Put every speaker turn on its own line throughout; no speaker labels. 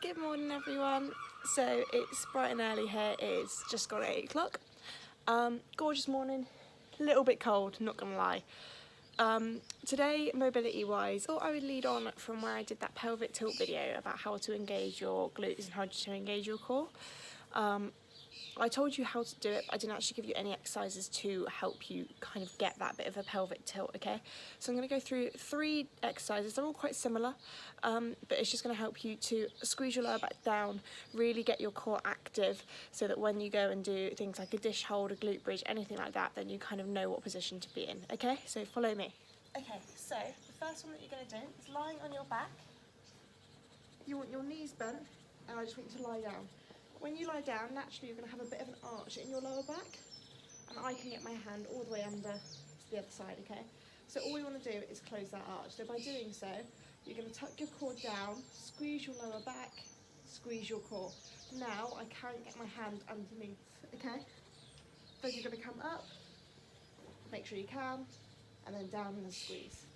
Good morning everyone. So it's bright and early here, it's just gone 8 o'clock. Gorgeous morning, a little bit cold, not gonna lie. Today, mobility wise, I thought I would lead on from where I did that pelvic tilt video about how to engage your glutes and how to engage your core. I told you how to do it, but I didn't actually give you any exercises to help you kind of get that bit of a pelvic tilt, okay? So I'm going to go through 3 exercises. They're all quite similar, but it's just going to help you to squeeze your lower back down, really get your core active, so that when you go and do things like a dish hold, a glute bridge, anything like that, then you kind of know what position to be in, okay? So follow me. Okay, so the first one that you're going to do is lying on your back. You want your knees bent, and I just want you to lie down. When you lie down, naturally you're going to have a bit of an arch in your lower back, and I can get my hand all the way under to the other side, okay? So all we want to do is close that arch. So by doing so, you're going to tuck your core down, squeeze your lower back, squeeze your core. Now I can't get my hand underneath, okay? Then you're going to come up, make sure you can, and then down and squeeze,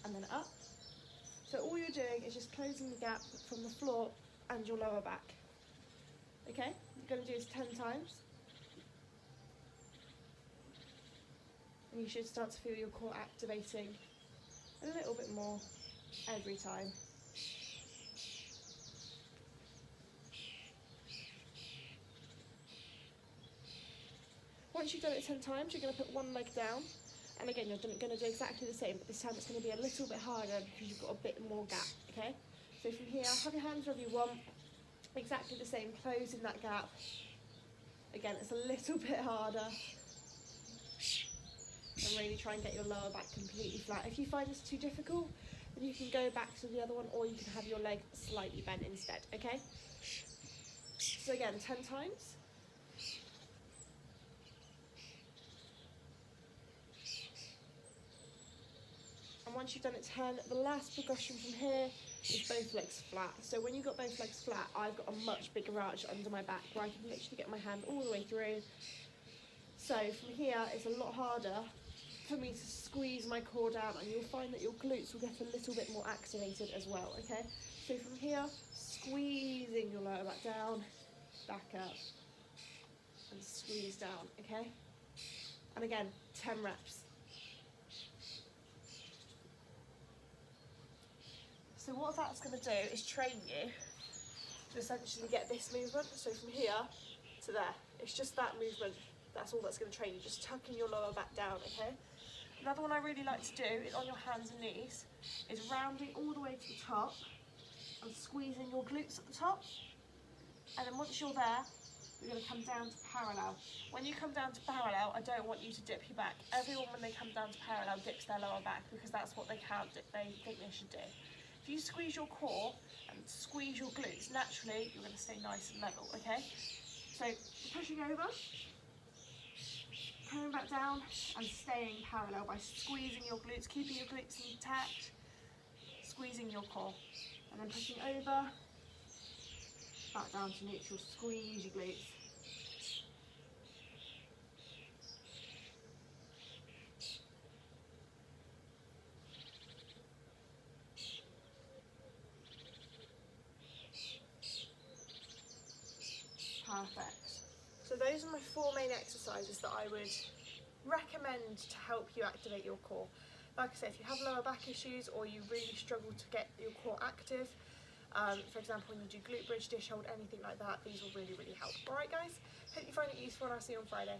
and then up. So all you're doing is just closing the gap from the floor and your lower back. Okay, you're going to do this 10 times. And you should start to feel your core activating a little bit more every time. Once you've done it 10 times, you're going to put one leg down. And again, you're going to do exactly the same, but this time it's going to be a little bit harder because you've got a bit more gap, okay? So from here, have your hands wherever you want. Exactly the same, closing that gap. Again, it's a little bit harder. And really try and get your lower back completely flat. If you find this too difficult, then you can go back to the other one, or you can have your leg slightly bent instead, okay? So again, 10 times. And once you've done it 10, the last progression from here is both legs flat. So when you've got both legs flat, I've got a much bigger arch under my back where I can literally get my hand all the way through. So from here, it's a lot harder for me to squeeze my core down, and you'll find that your glutes will get a little bit more activated as well, okay? So from here, squeezing your lower back down, back up, and squeeze down, okay? And again, 10 reps. So what that's going to do is train you to essentially get this movement. So from here to there, it's just that movement. That's all that's going to train you, just tucking your lower back down, okay? Another one I really like to do is on your hands and knees, is rounding all the way to the top and squeezing your glutes at the top. And then once you're there, you're going to come down to parallel. When you come down to parallel, I don't want you to dip your back. Everyone, when they come down to parallel, dips their lower back because that's what they can't do, they think they should do. If you squeeze your core and squeeze your glutes, naturally you're going to stay nice and level, okay? So pushing over, coming back down and staying parallel by squeezing your glutes, keeping your glutes intact, squeezing your core, and then pushing over, back down to neutral, squeeze your glutes. Perfect. So those are my 4 main exercises that I would recommend to help you activate your core. Like I said, if you have lower back issues or you really struggle to get your core active, for example when you do glute bridge, dish hold, anything like that, these will really, really help. Alright guys, hope you find it useful and I'll see you on Friday.